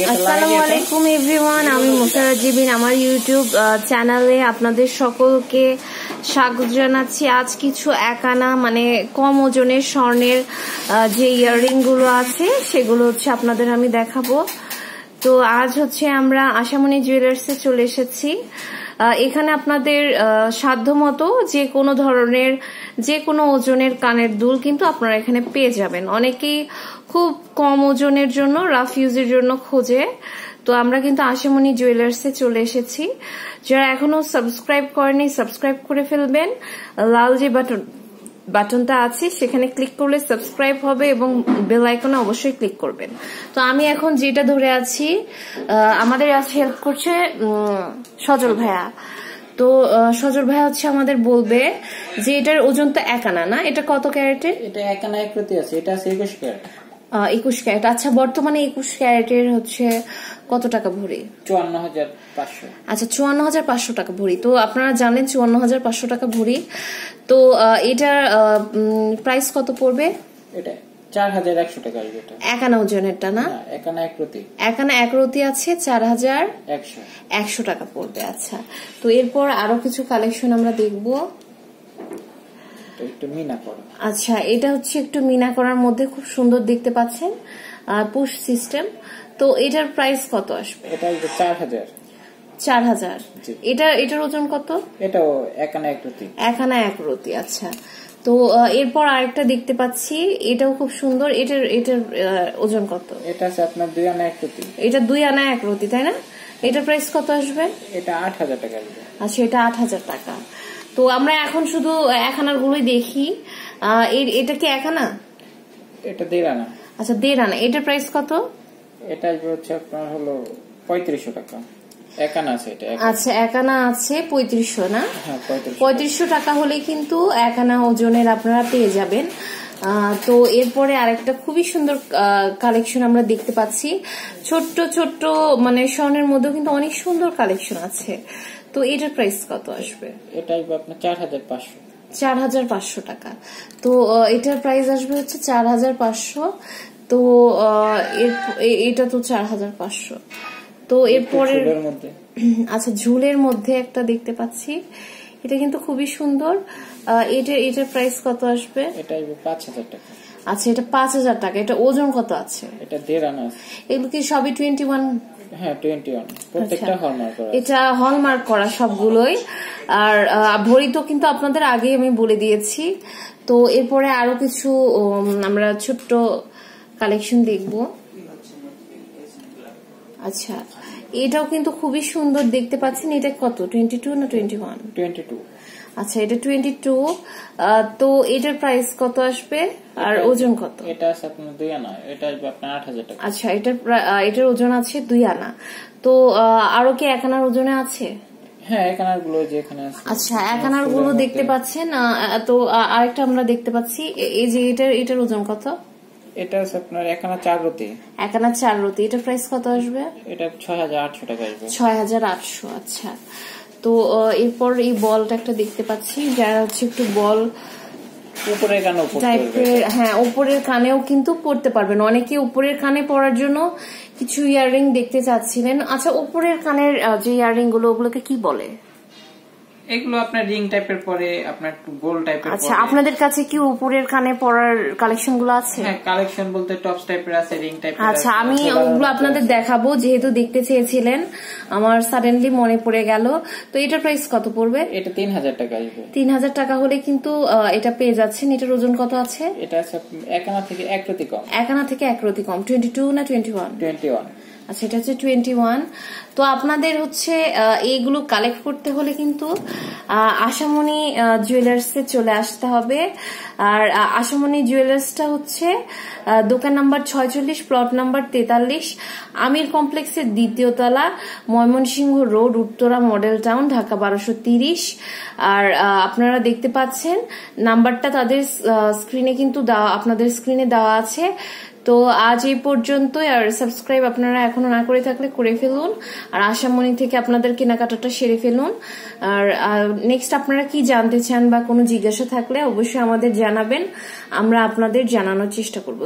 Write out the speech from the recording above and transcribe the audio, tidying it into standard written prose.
আসসালামু আলাইকুম এভরিওয়ান, আমি মুসারাত জিবিন। আমার ইউটিউব চ্যানেলে আপনাদের সকলকে স্বাগত জানাচ্ছি। আজ কিছু একানা মানে কম ওজনের স্বর্ণের যে ইয়াররিং গুলো আছে সেগুলো হচ্ছে আপনাদের আমি দেখাবো। তো আজ হচ্ছে আমরা আশামণি জুয়েলার্সে চলে এসেছি। এখানে আপনাদের সাধ্যমতো যে কোনো ধরনের যে কোনো ওজনের কানের দুল কিন্তু আপনারা এখানে পেয়ে যাবেন। অনেকেই খুব কম ওজনের জন্য রাফ ইউজের জন্য খোঁজে, তো আমরা কিন্তু আশামণি জুয়েলার্সে চলে এসেছি। যারা এখনো সাবস্ক্রাইব করেনি সাবস্ক্রাইব করে ফেলবেন। লাল যে বাটনটা আছে সেখানে ক্লিক করলে সাবস্ক্রাইব হবে এবং বেল আইকনে অবশ্যই ক্লিক করবেন। তো আমি এখন যেটা ধরে আছি, আমাদের আজ হেল্প করছে সজল ভাইয়া। তো সজল ভাইয়া হচ্ছে আমাদের বলবে যে এটার ওজন তো একানা না, এটা কত ক্যারেটের? এটা একানা এক প্রতি আছে, এটা আছে 21 ক্যারেট। 21 ক্যারেট। আচ্ছা, বর্তমানে 21 ক্যারেটের হচ্ছে কত টাকা ভরি? 54,500। আচ্ছা, 54,500 টাকা ভরি। তো আপনারা জানেন 54,500 টাকা ভরি। তো এটার প্রাইস কত পড়বে? এটা 4,100 টাকা আসবে। এটা একানা ওজনেরটা না? একানা এক প্রতি। একানা এক রতি আছে 4,100 টাকা পড়বে। আচ্ছা, তো এরপর আরো কিছু কালেকশন আমরা দেখবো। একটু মিনা করা। আচ্ছা, এটা হচ্ছে একটু মিনা করার মধ্যে খুব সুন্দর দেখতে পাচ্ছেন, পুশ সিস্টেম। তো এটার প্রাইস কত আসবে? এটা 4,000। 4,000। এটার ওজন কত? এটাও একানা এক রতি। একানা এক রতি। আচ্ছা, তো এরপর আরেকটা দেখতে পাচ্ছি, এটাও খুব সুন্দর। এটার ওজন কত? এটা আছে আপনার 2 আনা এক রতি। এটা 2 আনা এক রতি, তাই না? এটার প্রাইস কত আসবে? এটা 8,000 টাকা আসবে। আচ্ছা, এটা 8,000 টাকা। তো আমরা এখন শুধু একানার গুলোই দেখি। এটা কি একানা? এটা 1.5 আনা। আচ্ছা, 1.5 আনা। এটার প্রাইস কত? এটা হচ্ছে আপনার হলো 3500 টাকা। একানা আছে এটা। আচ্ছা, একানা আছে 3500 না? হ্যাঁ, 3500 টাকা হলে কিন্তু একানা ওজনের আপনারা পেয়ে যাবেন। তো এরপরে আরেকটা খুবই সুন্দর কালেকশন আমরা দেখতে পাচ্ছি। ছোট্ট ছোট্ট মানে স্বর্ণের মধ্যে কিন্তু অনেক সুন্দর কালেকশন আছে। তো এটার প্রাইস কত আসবে? এটা আপনার 4,500। 4,500 টাকা। তো এটার প্রাইস আসবে হচ্ছে 4,500। তো এটা তো 4,500। তো এরপরে আচ্ছা, ঝুলের মধ্যে একটা দেখতে পাচ্ছি, এটা কিন্তু খুবই সুন্দর। এটার প্রাইস কত আসবে? এটা 5,000 টাকা। আচ্ছা, এটা 5,000 টাকা। এটা ওজন কত আছে? এটা 1.5 আনা আছে। এগুলো কি সবই 21? হ্যাঁ, 21। প্রত্যেকটা হলমার্ক করা। এটা হলমার্ক করা সবগুলোই। আর ভরি তো কিন্তু আপনাদের আগে আমি বলে দিয়েছি। তো এরপরে আরো কিছু আমরা ছোট্ট কালেকশন দেখব। আচ্ছা, এটাও কিন্তু খুবই সুন্দর দেখতে পাচ্ছেন। এটা কত? 22 না 21? 22। আচ্ছা, এটা 22। তো এটার প্রাইস কত আসবে আর ওজন কত? এটা আছে আপনার 2 আনা। এটা আসবে আপনার 8,000 টাকা। আচ্ছা, এটার ওজন আছে 2 আনা। তো আরো কি এক আনার ওজনে আছে? হ্যাঁ, একানার গুলো যে এখানে আছে। আচ্ছা, একানার গুলো দেখতে পাচ্ছেন। তো আরেকটা আমরা দেখতে পাচ্ছি, এই যে এটার ওজন কত? এটা আছে আপনার একানা 4 রতি। একানা 4 রতি। এটার প্রাইস কত আসবে? এটা 6,800 টাকা আসবে। 6,800। আচ্ছা, তো এরপর এই বলটা একটা দেখতে পাচ্ছি, যারা হচ্ছে একটু বল উপরের কানে টাইপের, হ্যাঁ উপরের কানেও কিন্তু পড়তে পারবেন। অনেকে উপরের কানে পরার জন্য কিছু ইয়াররিং দেখতে চাচ্ছিলেন। আচ্ছা, উপরের কানের যে ইয়াররিং গুলো, ওগুলোকে কি বলে? এগুলো আপনার রিং টাইপের পরে, আপনার একটু গোল টাইপের। আচ্ছা, আপনাদের কাছে কি উপরের কানে পরার কালেকশন গুলো আছে? হ্যাঁ, কালেকশন বলতে টপস টাইপের আছে, রিং টাইপের। আচ্ছা, আমি ওগুলো আপনাদের দেখাবো, যেহেতু দেখতে চেয়েছিলেন আমার সাডেনলি মনে পড়ে গেল। তো এটার প্রাইস কত পড়বে? এটা 3,000 টাকা আসবে। 3,000 টাকা হলে কিন্তু এটা পেয়ে যাচ্ছেন। এটার ওজন কত আছে? এটা আছে একানা থেকে এক রতি কম। একানা থেকে এক রতি কম। 22 না 21? 21। আচ্ছা, এটা হচ্ছে 21। তো আপনাদের হচ্ছে এইগুলো কালেক্ট করতে হলে কিন্তু আশামণি জুয়েলার্সে চলে আসতে হবে। আর আশামণি জুয়েলার্সটা হচ্ছে দোকান নাম্বার 46, প্লট নাম্বার 43, আমির কমপ্লেক্সের 2য় তলা, Mymensingh road, Uttara model town, Dhaka 1230। আর আপনারা দেখতে পাচ্ছেন নাম্বারটা তাদের স্ক্রিনে কিন্তু আপনাদের স্ক্রিনে দেওয়া আছে। তো আজ এই পর্যন্তই। আর সাবস্ক্রাইব আপনারা এখনো না করে থাকলে করে ফেলুন। আর আশামণি থেকে আপনাদের কেনাকাটাটা সেরে ফেলুন। আর নেক্সট আপনারা কি জানতে চান বা কোনো জিজ্ঞাসা থাকলে অবশ্যই আমাদের জানাবেন, আমরা আপনাদের জানানোর চেষ্টা করব।